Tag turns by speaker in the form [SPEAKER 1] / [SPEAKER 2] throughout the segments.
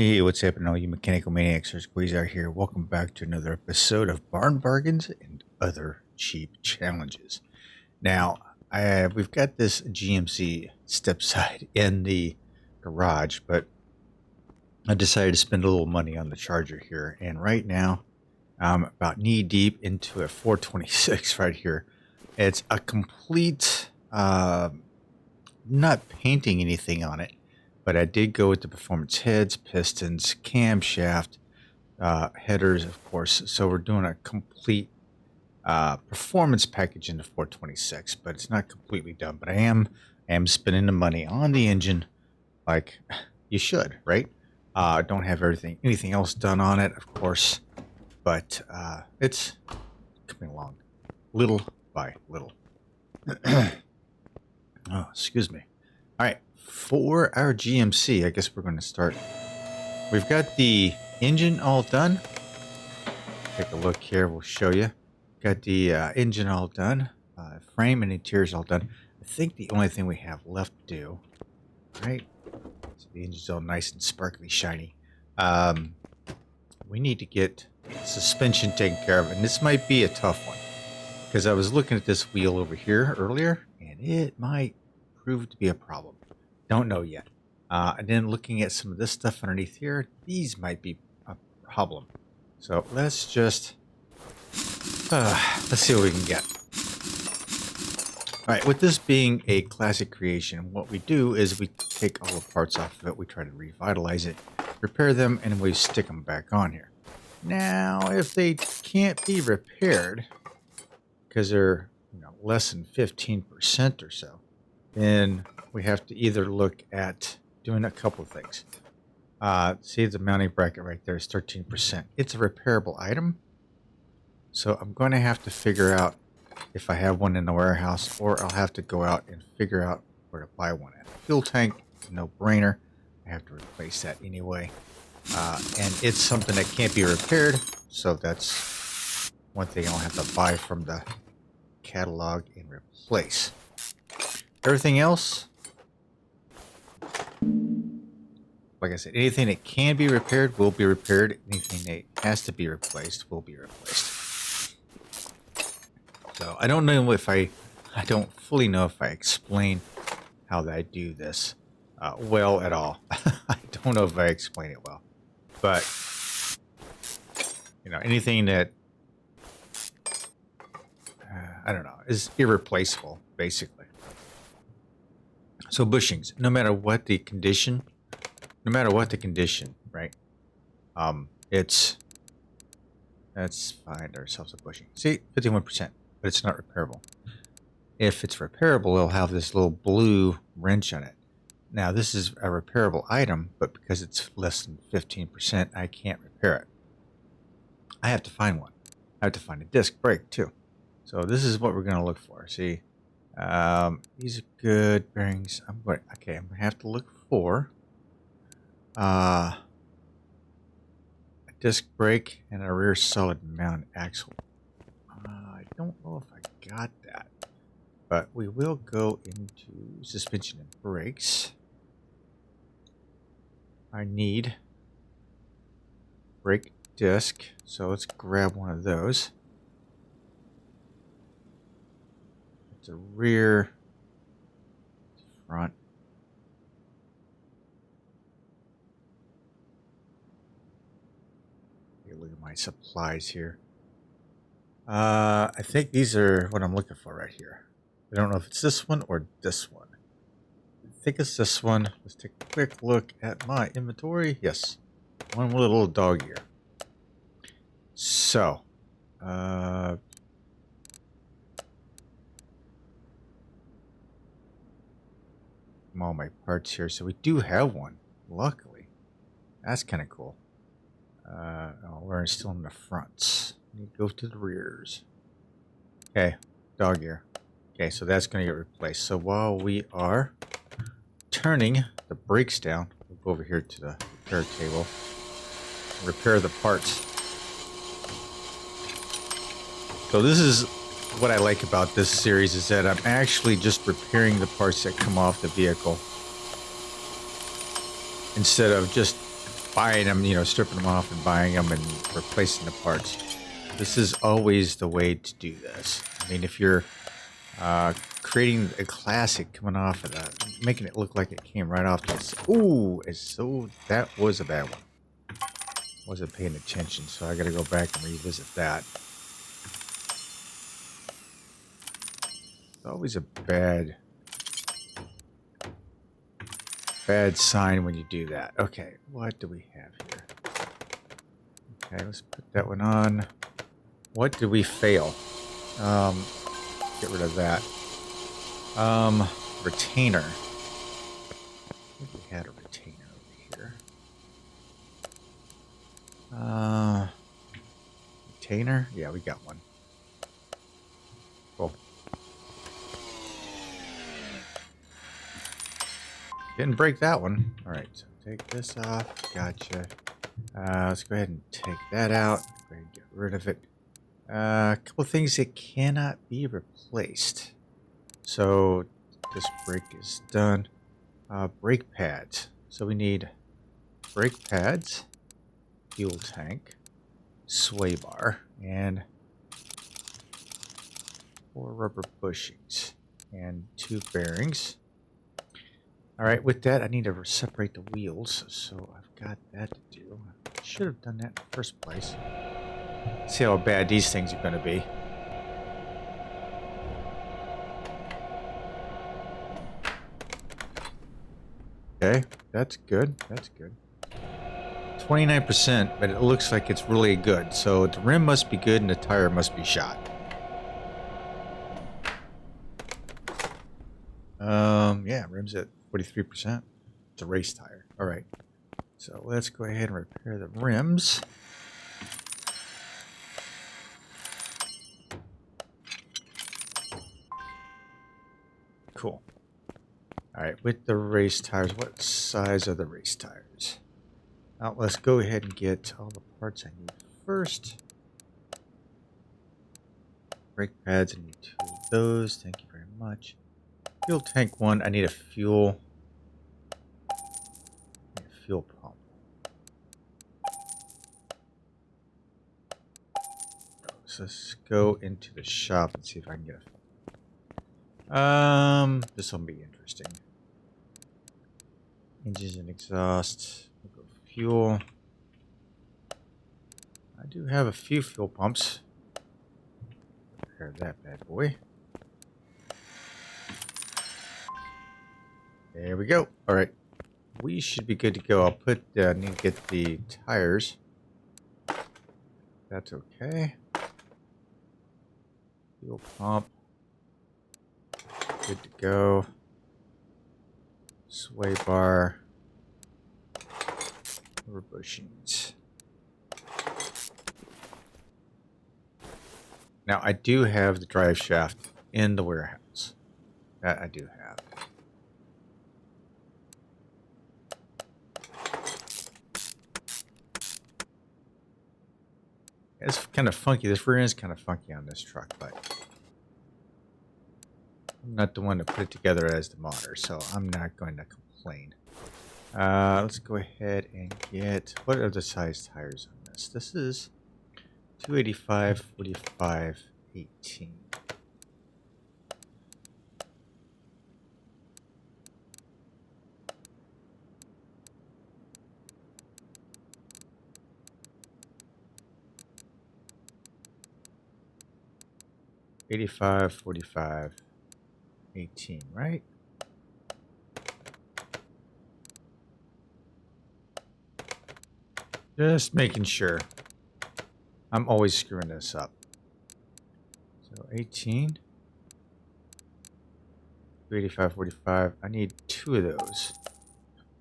[SPEAKER 1] Hey, what's happening, all you mechanical maniacs? There's Quayzar here. Welcome back to another episode of Barn Bargains and Other Cheap Challenges. Now, we've got this GMC Stepside in the garage, but I decided to spend a little money on the charger here. And right now, I'm about knee deep into a 426 right here. It's a complete, not painting anything on it. But I did go with the performance heads, pistons, camshaft, headers, of course. So we're doing a complete performance package in the 426, but it's not completely done. But I am spending the money on the engine, like you should, right? Don't have anything else done on it, of course, but it's coming along little by little. Oh, excuse me. All right. For our GMC, I guess we're going to start. We've got the engine all done. Take a look here. We'll show you. Got the engine all done. Frame and interior's all done. I think the only thing we have left to do, right? So the engine's all nice and sparkly, shiny. We need to get suspension taken care of, and this might be a tough one because I was looking at this wheel over here earlier, and it might prove to be a problem. Don't know yet. And then looking at some of this stuff underneath here, these might be a problem. So let's just let's see what we can get. All right, with this being a classic creation, what we do is we take all the parts off of it, we try to revitalize it, repair them, and we stick them back on here. Now, if they can't be repaired because they're less than 15% or so, then we have to either look at doing a couple of things. See the mounting bracket right there is 13%. It's a repairable item. So I'm going to have to figure out if I have one in the warehouse, or I'll have to go out and figure out where to buy one at. Fuel tank, no brainer. I have to replace that anyway. And it's something that can't be repaired. So that's one thing I'll have to buy from the catalog and replace. Everything else, like I said, anything that can be repaired will be repaired. Anything that has to be replaced will be replaced. So I don't know if I don't fully know if I explain how I do this well at all. I don't know if I explain it well, but anything that I don't know is irreplaceable, basically. So bushings, no matter what the condition, right? Let's find ourselves a bushing. See, 51%, but it's not repairable. If it's repairable, it'll have this little blue wrench on it. Now, this is a repairable item, but because it's less than 15%, I can't repair it. I have to find one. I have to find a disc brake too. So this is what we're going to look for. See, these are good bearings. I'm going to have to look for a disc brake and a rear solid mount axle. I don't know if I got that, but we will go into suspension and brakes. I need brake disc, so let's grab one of those. It's a rear, front. Look at my supplies here. I think these are what I'm looking for right here. I don't know if it's this one or this one. I think it's this one. Let's take a quick look at my inventory. Yes, one with a little dog ear. So, all my parts here. So we do have one, luckily. That's kind of cool. We're still in the fronts. We go to the rears. Okay, dog ear. Okay, so that's going to get replaced. So while we are turning the brakes down, we'll go over here to the repair table, repair the parts. So this is what I like about this series, is that I'm actually just repairing the parts that come off the vehicle instead of just buying them, you know, stripping them off and buying them and replacing the parts. This is always the way to do this. I mean, if you're creating a classic coming off of that, making it look like it came right off this. Ooh, so that was a bad one. Wasn't paying attention, so I got to go back and revisit that. It's always a bad sign when you do that. Okay, what do we have here? Okay, let's put that one on. What did we fail? Get rid of that. Retainer. I think we had a retainer over here. Retainer? Yeah, we got one. Cool. Didn't break that one. Alright, so take this off. Gotcha. Let's go ahead and take that out. Go ahead and get rid of it. A couple things that cannot be replaced. So this brake is done. Brake pads. So we need brake pads, fuel tank, sway bar, and 4 rubber bushings and 2 bearings. Alright, with that I need to separate the wheels, so I've got that to do. I should have done that in the first place. See how bad these things are going to be. Okay, that's good. That's good. 29%, but it looks like it's really good. So the rim must be good and the tire must be shot. Yeah, rim's at 43%. It's a race tire. All right. So let's go ahead and repair the rims. Cool. All right, with the race tires, what size are the race tires? Now, let's go ahead and get all the parts I need first. Brake pads, I need 2 of those. Thank you very much. Fuel tank 1, I need a fuel pump. So let's go into the shop and see if I can get a this will be interesting. Engines and exhaust. We'll go fuel. I do have a few fuel pumps. Repair that bad boy. There we go. All right, we should be good to go. I'll put. Need to get the tires. That's okay. Fuel pump. Good to go. Sway bar. Rubber bushings. Now I do have the drive shaft in the warehouse. That I do have. It's kind of funky. This rear end is kind of funky on this truck, but I'm not the one to put it together as the modder, so I'm not going to complain. Let's go ahead and get... What are the size tires on this? This is 285, 45, 18. $85, 45, 18, right? Just making sure. I'm always screwing this up. So 18, 285, 45. I need 2 of those.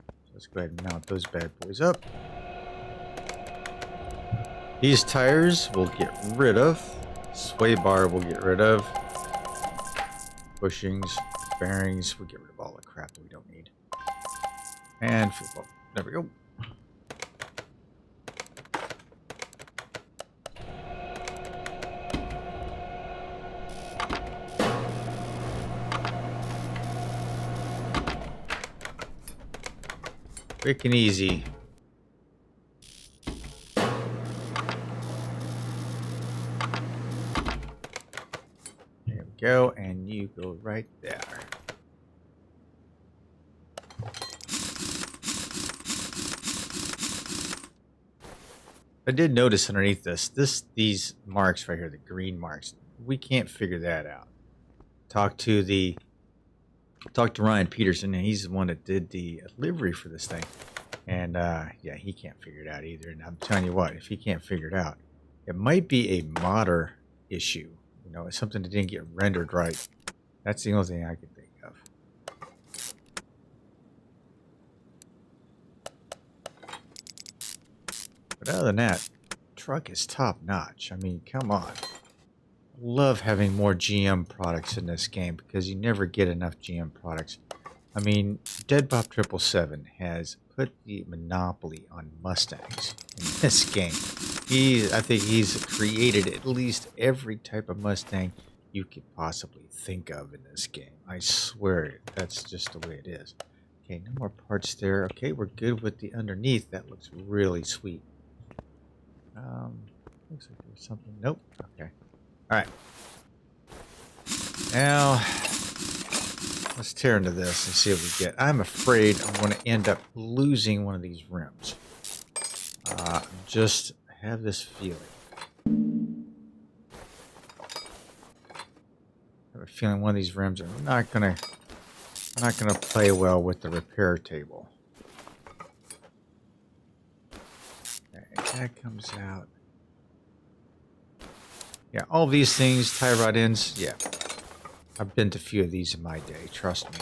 [SPEAKER 1] So let's go ahead and mount those bad boys up. These tires we'll get rid of. Sway bar we'll get rid of. Bushings, bearings, we'll get rid of all the crap that we don't need. And fuel pump. There we go. Quick and easy. go, and you go right there. I did notice underneath these marks right here, the green marks, we can't figure that out. Talked to Ryan Peterson, and he's the one that did the livery for this thing. And yeah, he can't figure it out either. And I'm telling you what, if he can't figure it out, it might be a modder issue. You know, it's something that didn't get rendered right. That's the only thing I can think of. But other than that, truck is top notch. I mean, come on. Love having more GM products in this game because you never get enough GM products. I mean, Dead Bob 777 has put the monopoly on Mustangs in this game. I think he's created at least every type of Mustang you could possibly think of in this game. I swear, that's just the way it is. Okay, no more parts there. Okay, we're good with the underneath. That looks really sweet. Looks like there's something. Nope. Okay. All right. Now, let's tear into this and see what we get. I'm afraid I'm going to end up losing one of these rims. Just have this feeling. I have a feeling one of these rims are not gonna play well with the repair table. Okay, that comes out. Yeah, all these things, tie rod ends, yeah. I've been to a few of these in my day, trust me.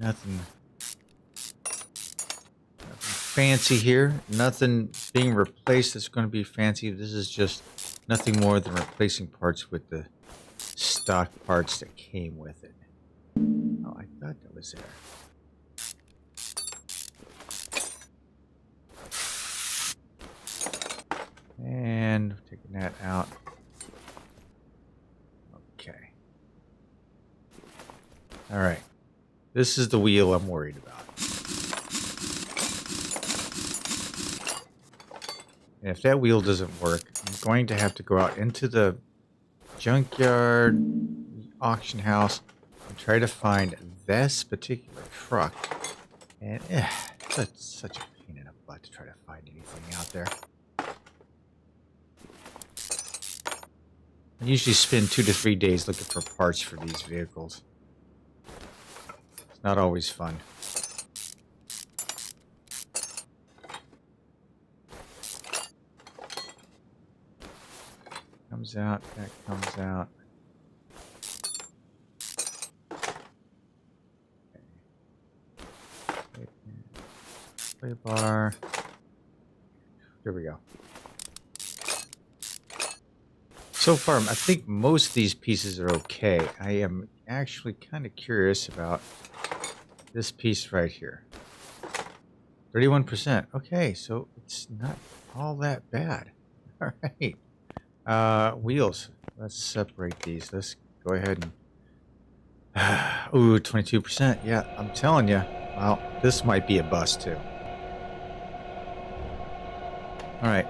[SPEAKER 1] Nothing fancy here. Nothing being replaced that's going to be fancy. This is just nothing more than replacing parts with the stock parts that came with it. Oh, I thought that was there. And taking that out. Okay. All right. This is the wheel I'm worried about. And if that wheel doesn't work, I'm going to have to go out into the junkyard auction house and try to find this particular truck. And it's such a pain in the butt to try to find anything out there. I usually spend 2 to 3 days looking for parts for these vehicles. It's not always fun. Comes out, that comes out. Okay. Play bar. There we go. So far, I think most of these pieces are okay. I am actually kind of curious about this piece right here. 31%. Okay, so it's not all that bad. All right. Wheels. Let's separate these. Let's go ahead and... Ooh, 22%. Yeah, I'm telling you. Well, this might be a bust, too. All right.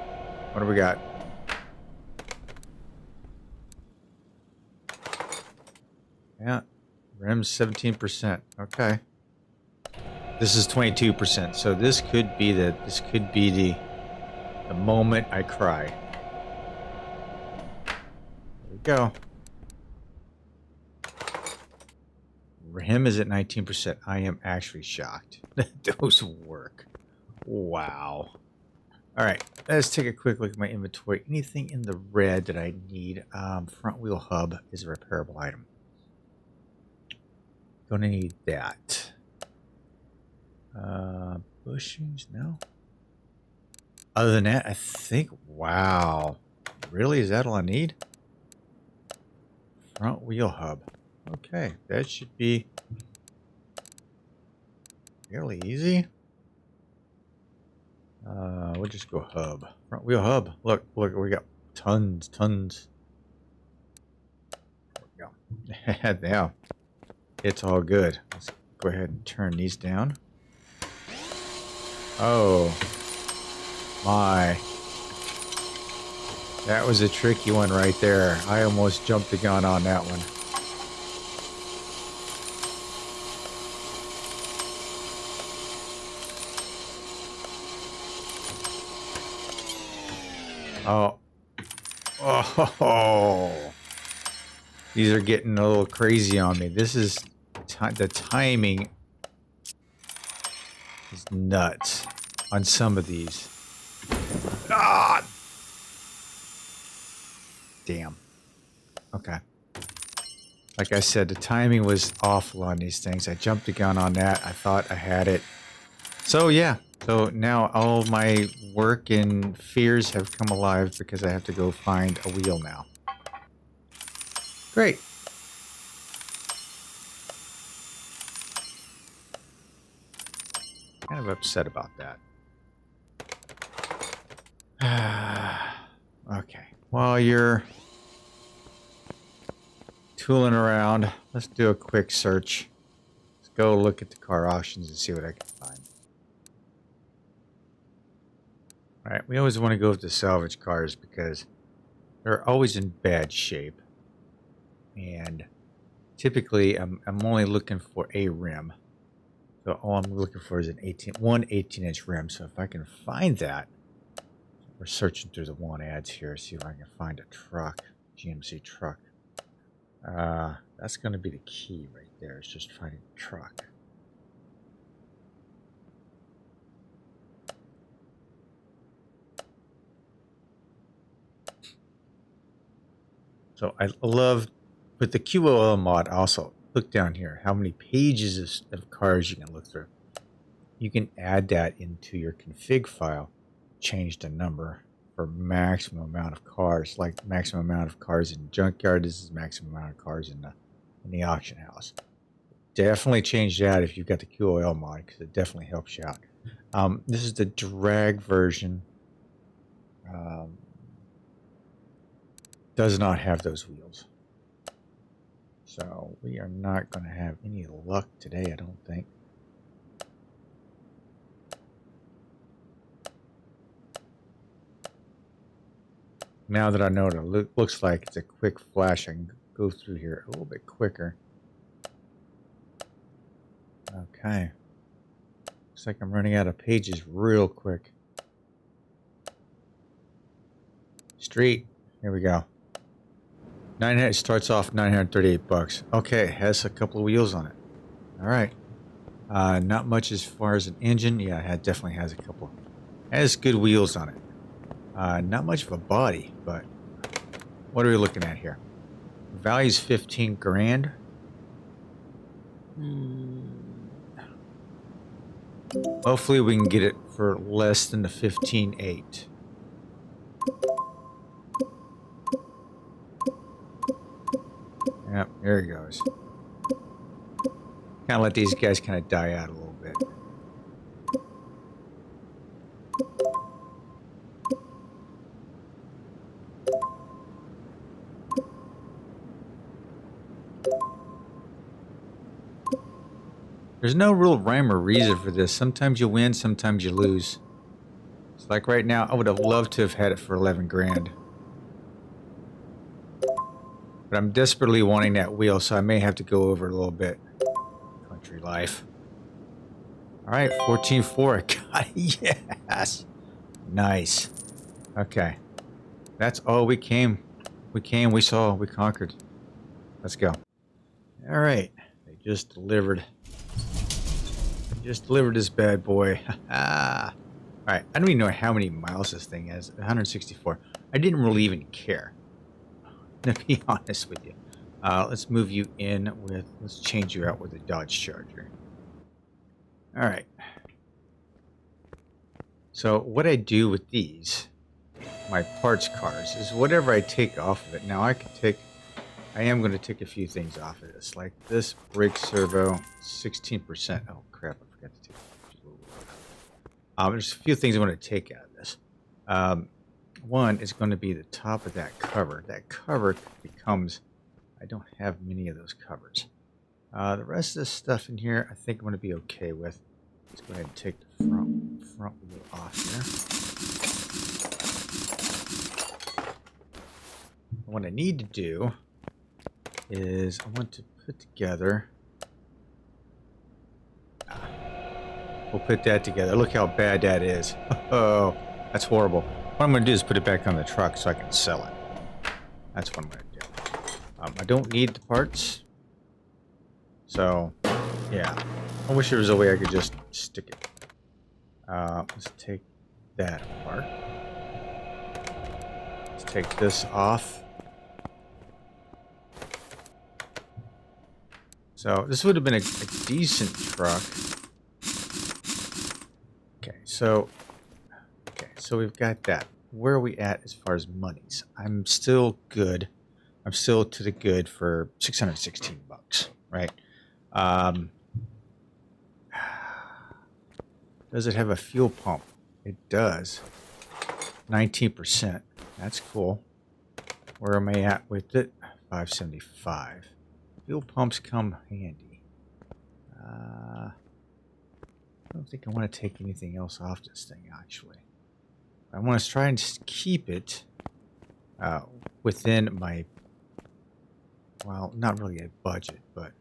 [SPEAKER 1] What do we got? Yeah, rims 17%. Okay, this is 22%. So this could be the moment I cry. There we go. Rim is at 19%. I am actually shocked that those work. Wow. All right, let's take a quick look at my inventory. Anything in the red that I need? Front wheel hub is a repairable item. Gonna need that. Bushings, no. Other than that, I think, wow. Really, is that all I need? Front wheel hub. Okay, that should be fairly easy. We'll just go hub. Front wheel hub. Look, we got tons. There we go. Now. It's all good. Let's go ahead and turn these down. Oh. My. That was a tricky one right there. I almost jumped the gun on that one. Oh. Oh. These are getting a little crazy on me. This is... the timing is nuts on some of these. Ah! Damn. Okay. Like I said, the timing was awful on these things. I jumped the gun on that. I thought I had it. So yeah. So now all my work and fears have come alive because I have to go find a wheel now. Great. Kind of upset about that. Okay. While you're tooling around, let's do a quick search. Let's go look at the car auctions and see what I can find. Alright, we always want to go with the salvage cars because they're always in bad shape. And typically I'm only looking for a rim. So all I'm looking for is one 18-inch rim. So if I can find that, we're searching through the want ads here, see if I can find a truck, GMC truck. That's going to be the key right there. It's just finding a truck. So I love, with the QOL mod also, look down here, how many pages of cars you can look through. You can add that into your config file, change the number for maximum amount of cars, like maximum amount of cars in Junkyard. This is maximum amount of cars in the auction house. Definitely change that if you've got the QOL mod, because it definitely helps you out. This is the drag version. Does not have those wheels. So we are not going to have any luck today, I don't think. Now that I know what it looks like, it's a quick flash. I can go through here a little bit quicker. Okay. Looks like I'm running out of pages real quick. Street. Here we go. It starts off $938. Okay, has a couple of wheels on it. All right. Not much as far as an engine. Yeah, it definitely has a couple. Has good wheels on it. Not much of a body, but what are we looking at here? Value's 15 grand. Hopefully we can get it for less than the 15.8. Yep, there he goes. Kind of let these guys kind of die out a little bit. There's no real rhyme or reason for this. Sometimes you win, sometimes you lose. It's like right now, I would have loved to have had it for 11 grand. But I'm desperately wanting that wheel, so I may have to go over a little bit. Country life. All right, 14.4. God, yes. Nice. Okay. That's all we came. We saw, we conquered. Let's go. All right. They just delivered. Just delivered this bad boy. All right. I don't even know how many miles this thing has. 164. I didn't really even care, to be honest with you. Let's move you in with, let's change you out with a Dodge Charger. All right. So what I do with these, my parts cars, is whatever I take off of it. Now I am going to take a few things off of this, like this brake servo, 16%. Oh crap, I forgot to take it. There's a few things I want to take out of this. One is going to be the top of that cover. That cover becomes, I don't have many of those covers. The rest of this stuff in here, I think I'm going to be okay with. Let's go ahead and take the front wheel off here. What I need to do is I want to put together... We'll put that together. Look how bad that is. Oh, that's horrible. What I'm going to do is put it back on the truck so I can sell it. That's what I'm going to do. I don't need the parts. So, yeah. I wish there was a way I could just stick it. Let's take that apart. Let's take this off. So, this would have been a decent truck. Okay, so we've got that. Where are we at as far as monies? I'm still good. I'm still to the good for 616 bucks, right? Does it have a fuel pump? It does. 19%. That's cool. Where am I at with it? 575. Fuel pumps come handy. I don't think I want to take anything else off this thing, actually. I want to try and just keep it within my, well, not really a budget, but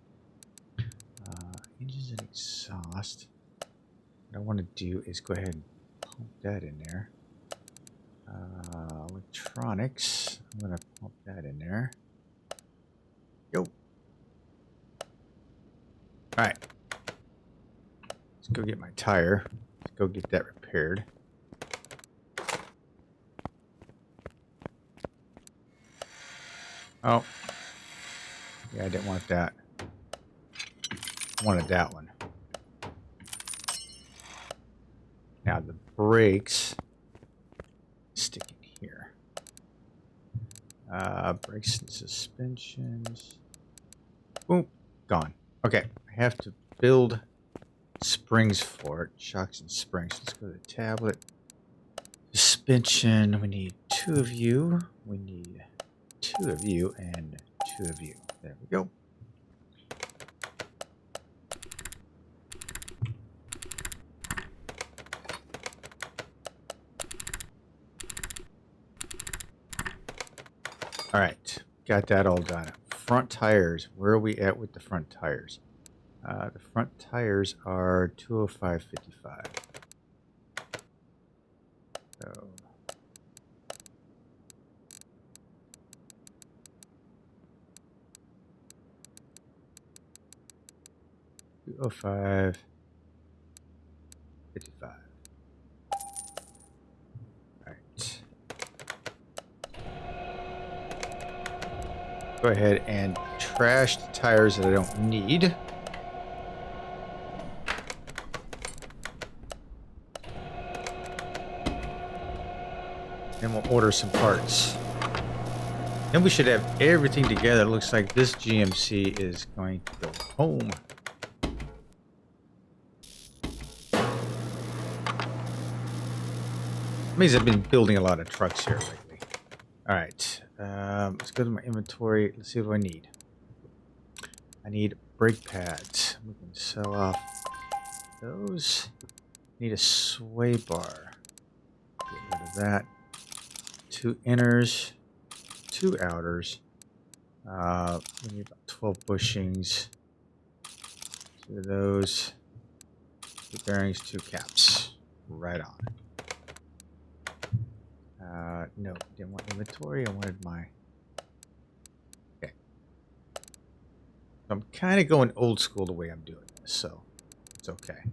[SPEAKER 1] engines and exhaust. What I want to do is go ahead and pump that in there. Electronics, I'm going to pump that in there. Go. All right. Let's go get my tire. Let's go get that repaired. Oh. Yeah, I didn't want that. I wanted that one. Now the brakes stick in here. Brakes and suspensions. Boom. Gone. Okay. I have to build springs for it. Shocks and springs. Let's go to the tablet. Suspension. We need 2 of you. We need 2 of you and 2 of you. There we go. All right, got that all done. Front tires, where are we at with the front tires? The front tires are 205.55. So 205.55. Right. Go ahead and trash the tires that I don't need. And we'll order some parts. Then we should have everything together. It looks like this GMC is going to go home. Means I've been building a lot of trucks here lately. All right, let's go to my inventory. Let's see what I need. I need brake pads. We can sell off those. Need a sway bar. Get rid of that. 2 inners, 2 outers. We need about 12 bushings. 2 of those. 2 bearings, 2 caps. Right on. No, didn't want inventory. I wanted my... Okay. I'm kind of going old school the way I'm doing this, so it's okay.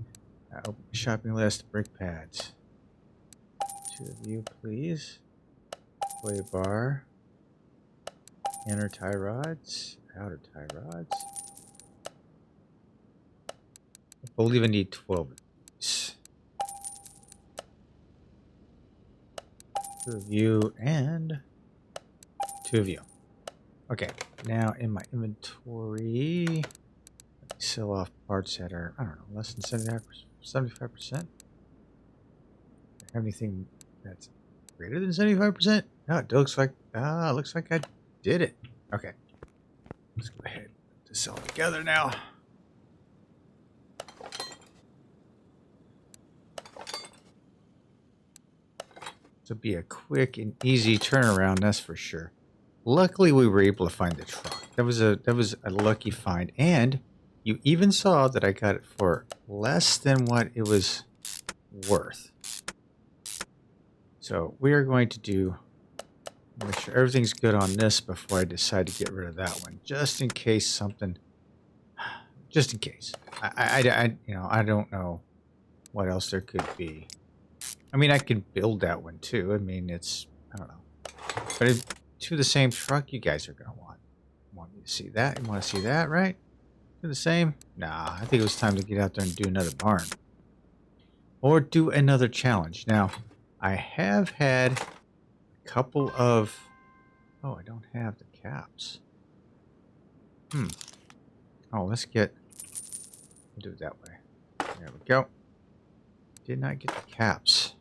[SPEAKER 1] Open my shopping list, brake pads. 2 of you, please. Sway bar. Inner tie rods. Outer tie rods. I believe I need 12 of these. 2 of you and 2 of you. Okay, now in my inventory, let me sell off parts that are, I don't know, less than 75%. Have anything that's greater than 75%? No, it looks like I did it. Okay, let's go ahead and put this all together now. to be a quick and easy turnaround, that's for sure. Luckily, we were able to find the truck. That was a lucky find, and you even saw that I got it for less than what it was worth. So we are going to make sure everything's good on this before I decide to get rid of that one, just in case something. Just in case. I don't know what else there could be. I mean, I could build that one too. I mean, I don't know. But if to the same truck, you guys are going to want me to see that. You want to see that, right? To the same? Nah, I think it was time to get out there and do another barn. Or do another challenge. Now, I have had a couple of... Oh, I don't have the caps. Oh, let's get... We'll do it that way. There we go. Did not get the caps.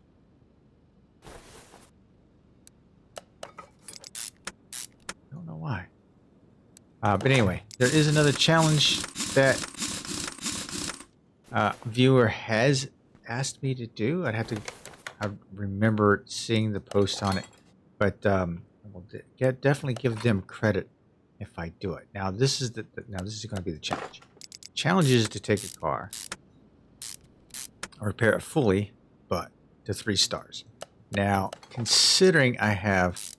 [SPEAKER 1] Don't know why. But anyway, there is another challenge that viewer has asked me to do. I remember seeing the post on it, but I will definitely give them credit if I do it. Now this is going to be the challenge. Challenge is to take a car, repair it fully, but to 3 stars. Now, considering I have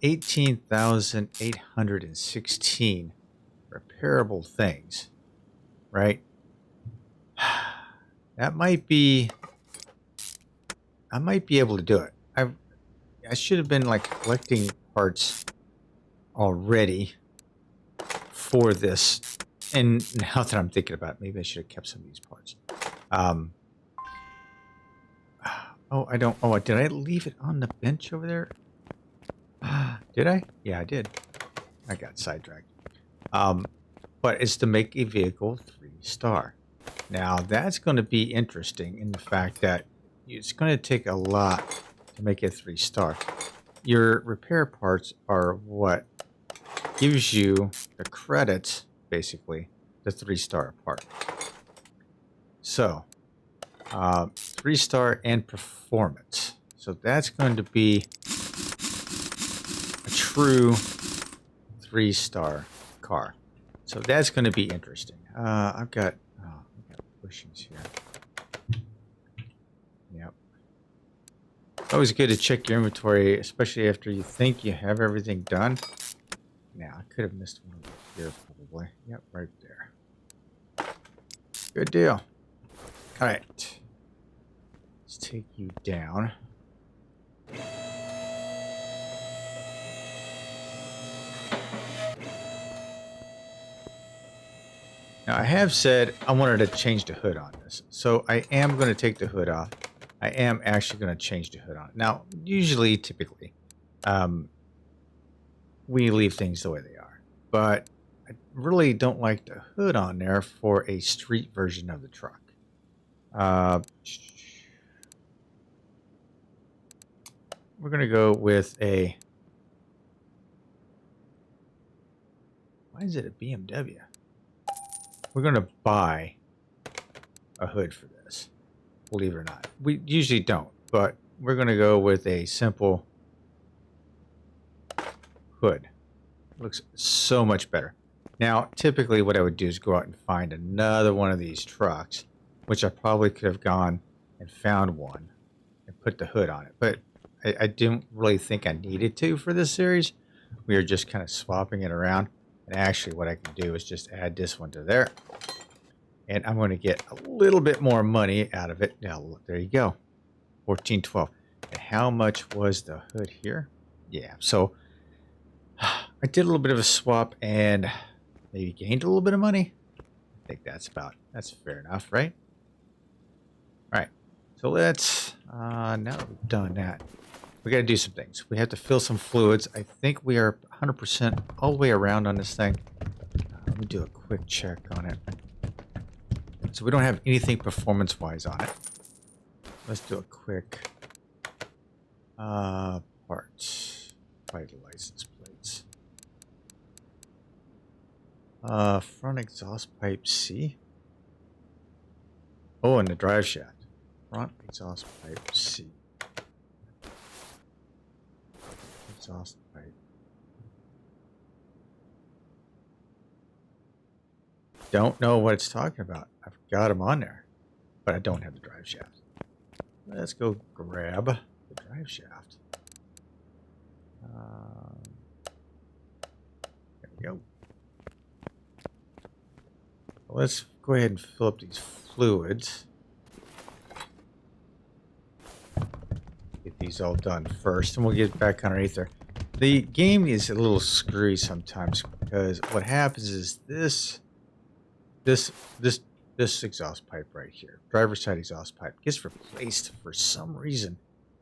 [SPEAKER 1] 18,816 repairable things, right? That might be... I might be able to do it. I should have been like collecting parts already for this. And now that I'm thinking about it, maybe I should have kept some of these parts. Oh, I don't... Oh, did I leave it on the bench over there? Did I? Yeah, I did. I got sidetracked. But it's to make a vehicle 3-star. Now, that's going to be interesting in the fact that it's going to take a lot to make it 3-star. Your repair parts are what gives you the credits, basically, the 3-star part. So, 3-star and performance. So that's going to be a true 3-star car. So that's going to be interesting. I've got bushings here. Yep. Always good to check your inventory, especially after you think you have everything done. Now, I could have missed one over here, probably. Yep, right there. Good deal. All right. Let's take you down. Now, I have said I wanted to change the hood on this. So I am going to take the hood off. I am actually going to change the hood on it. Now, typically, we leave things the way they are. But I really don't like the hood on there for a street version of the truck. We're going to go with a... Why is it a BMW? We're going to buy a hood for this, believe it or not. We usually don't, but we're going to go with a simple hood. Looks so much better. Now, typically what I would do is go out and find another one of these trucks, which I probably could have gone and found one and put the hood on it. But I didn't really think I needed to for this series. We are just kind of swapping it around. And actually what I can do is just add this one to there. And I'm going to get a little bit more money out of it. Now, look, there you go. 1412. And how much was the hood here? Yeah, so I did a little bit of a swap and maybe gained a little bit of money. I think that's fair enough, right? All right, so let's, now that we've done that, we got to do some things. We have to fill some fluids. I think we are 100% all the way around on this thing. Let me do a quick check on it. So we don't have anything performance-wise on it. Let's do a quick parts. Vital license plates. Front exhaust pipe C. Oh, and the drive shaft. Front exhaust pipe C. exhaust pipe. Don't know what it's talking about. I've got them on there, but I don't have the drive shaft. Let's go grab the drive shaft. There we go. Let's go ahead and fill up these fluids. Get these all done first, and we'll get back underneath there. The game is a little screwy sometimes because what happens is this exhaust pipe right here, driver's side exhaust pipe, gets replaced for some reason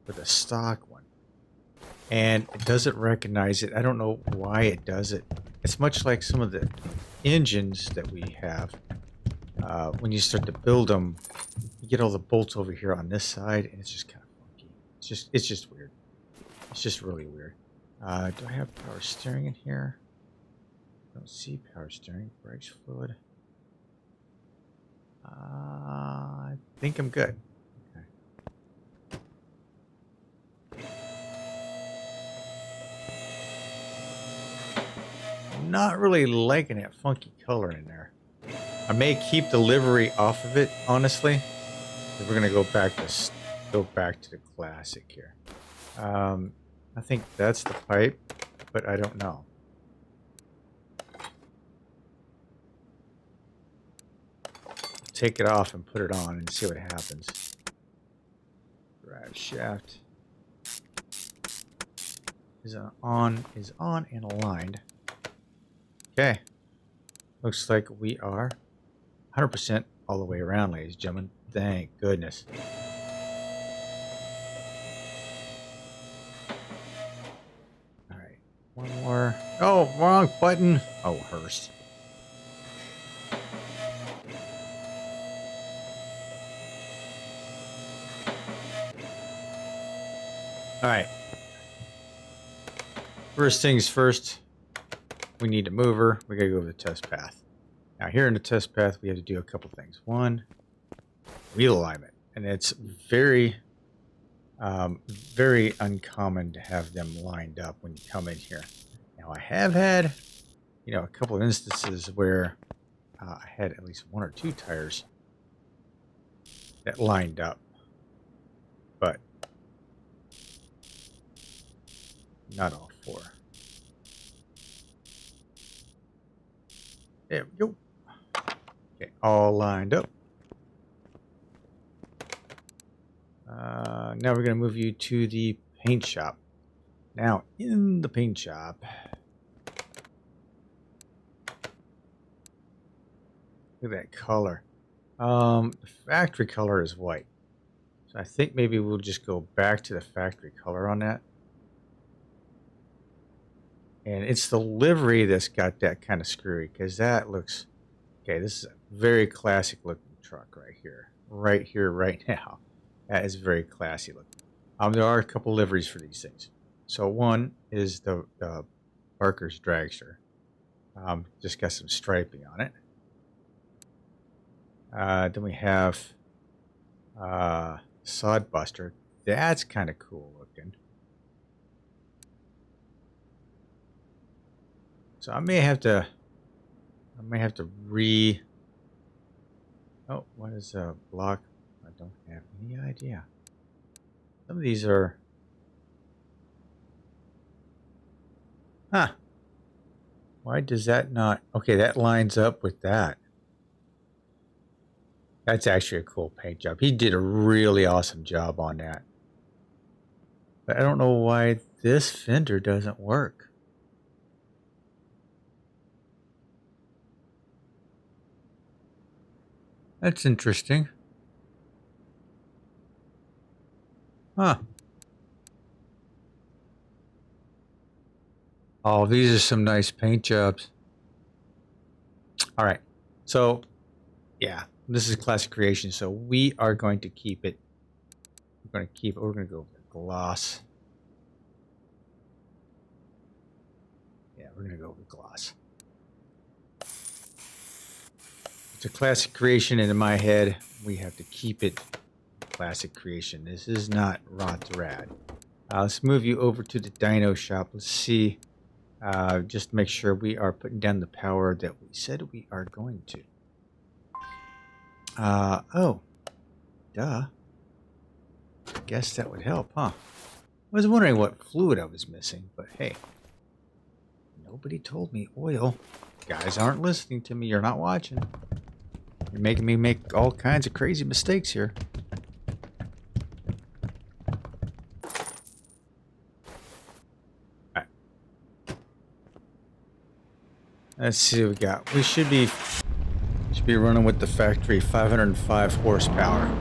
[SPEAKER 1] with a stock one, and it doesn't recognize it. I don't know why it does it. It's much like some of the engines that we have. When you start to build them, you get all the bolts over here on this side, and it's just kind of funky. It's just weird. It's just really weird. Do I have power steering in here? I don't see power steering. Brakes fluid. I think I'm good. Okay. I'm not really liking that funky color in there. I may keep the livery off of it, honestly. We're gonna go back to the classic here. I think that's the pipe, but I don't know. Take it off and put it on and see what happens. Drive shaft is on and aligned. Okay. Looks like we are 100% all the way around, ladies and gentlemen. Thank goodness. All right, one more. Oh, wrong button. Oh, Hurst. All right. First things first, we need a mover. We gotta go over the test path. Now here in the test path, we have to do a couple things. One, wheel alignment, and it's very, very uncommon to have them lined up when you come in here. Now I have had, a couple of instances where I had at least one or two tires that lined up, but not all four. There we go. Okay, all lined up. Now we're going to move you to the paint shop. Now, in the paint shop, look at that color. The factory color is white. So I think maybe we'll just go back to the factory color on that. And it's the livery that's got that kind of screwy, because that looks... Okay, this is a very classic looking truck right here, right now. That is very classy looking. There are a couple liveries for these things. So one is the Barker's Dragster. Just got some striping on it. Then we have Sodbuster. That's kind of cool looking. So I may have to Oh, what is a block? I don't have any idea. Some of these are... Huh. Why does that not... Okay, that lines up with that. That's actually a cool paint job. He did a really awesome job on that. But I don't know why this fender doesn't work. That's interesting. Huh. Oh, these are some nice paint jobs. All right. So, yeah, this is classic creation. So we are going to keep it. We're going to go with gloss. Yeah, we're going to go with gloss. It's a classic creation, and in my head, we have to keep it classic creation. This is not Rot to Rad. Let's move you over to the dyno shop. Let's see. Just make sure we are putting down the power that we said we are going to. Oh. Duh. I guess that would help, huh? I was wondering what fluid I was missing, but hey. Nobody told me oil. Guys aren't listening to me. You're not watching. You're making me make all kinds of crazy mistakes here. Alright. Let's see what we got. We should be running with the factory 505 horsepower.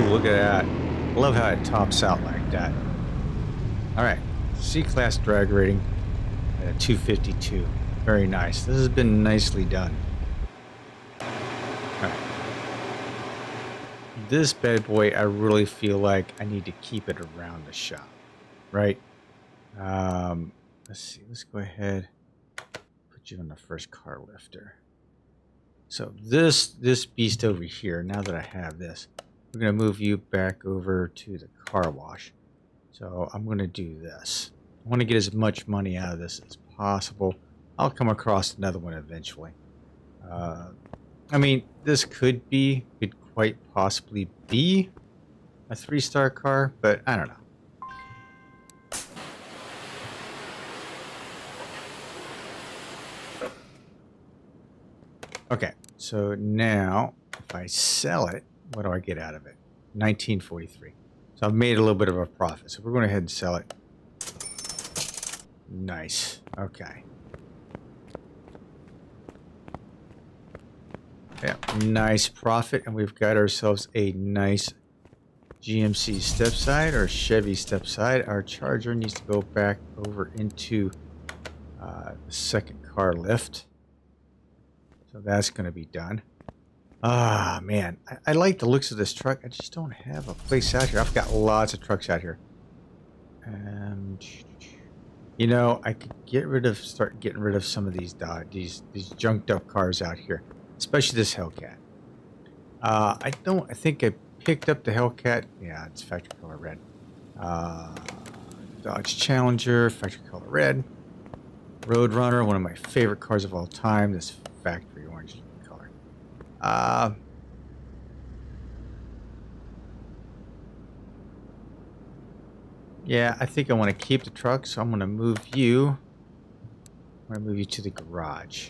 [SPEAKER 1] Look at that. I love how it tops out like that. Alright, C-Class drag rating at a 252. Very nice. This has been nicely done. Alright. This bad boy, I really feel like I need to keep it around the shop. Right? Let's see. Let's go ahead. Put you on the first car lifter. So this beast over here, now that I have this, we're going to move you back over to the car wash. So I'm going to do this. I want to get as much money out of this as possible. I'll come across another one eventually. I mean, this could quite possibly be a 3-star car, but I don't know. Okay, so now if I sell it, what do I get out of it? 1943. So I've made a little bit of a profit. So we're going to go ahead and sell it. Nice. Okay. Yeah, nice profit. And we've got ourselves a nice GMC Stepside or Chevy Stepside. Our Charger needs to go back over into the second car lift. So that's going to be done. Ah, man. I like the looks of this truck. I just don't have a place out here. I've got lots of trucks out here. You know, I could start getting rid of some of these junked up cars out here. Especially this Hellcat. I think I picked up the Hellcat. Yeah, it's factory color red. Dodge Challenger, factory color red. Roadrunner, one of my favorite cars of all time. This factory orange color. Yeah, I think I want to keep the truck, so I'm going to move you. I'm going to move you to the garage.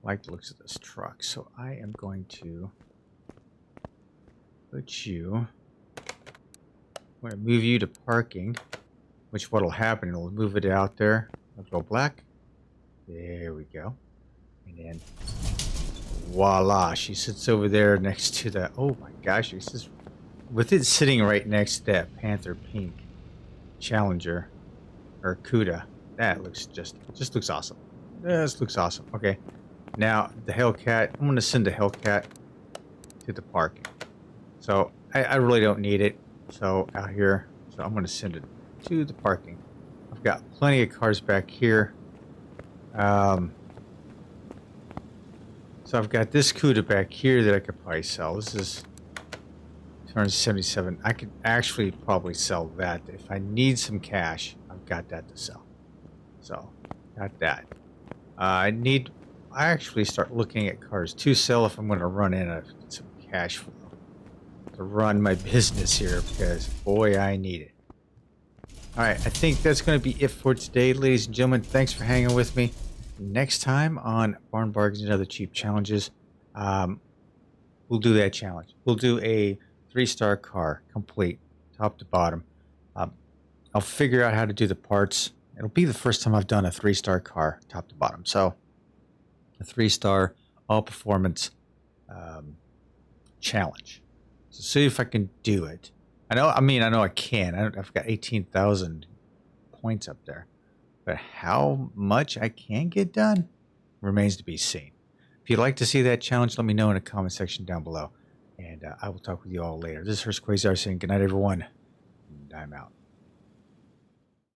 [SPEAKER 1] I like the looks of this truck, so I am going to put you. I'm going to move you to parking, which what'll happen, it'll move it out there. It'll go black. There we go. And then, voila, she sits over there next to the, oh my gosh, she's just, with it sitting right next to that Panther Pink Challenger, or Cuda. That looks just looks awesome. This looks awesome. Okay, now the Hellcat, I'm going to send the Hellcat to the parking. So, I really don't need it. So out here, so I'm going to send it to the parking. I've got plenty of cars back here. So I've got this Cuda back here that I could probably sell. This is 277. I could actually probably sell that. If I need some cash, I've got that to sell. So, got that. I actually start looking at cars to sell if I'm going to run in some cash flow to run my business here, because boy, I need it. Alright, I think that's going to be it for today, ladies and gentlemen. Thanks for hanging with me. Next time on Barn Bargains and Other Cheap Challenges, we'll do that challenge. We'll do a 3-star car, complete, top to bottom. I'll figure out how to do the parts. It'll be the first time I've done a 3-star car, top to bottom. So, a 3-star, all-performance challenge. So, see if I can do it. I know I can. I've got 18,000 points up there. But how much I can get done remains to be seen. If you'd like to see that challenge, let me know in the comment section down below. And I will talk with you all later. This is Hurst Quayzar saying good night, everyone. And I'm out.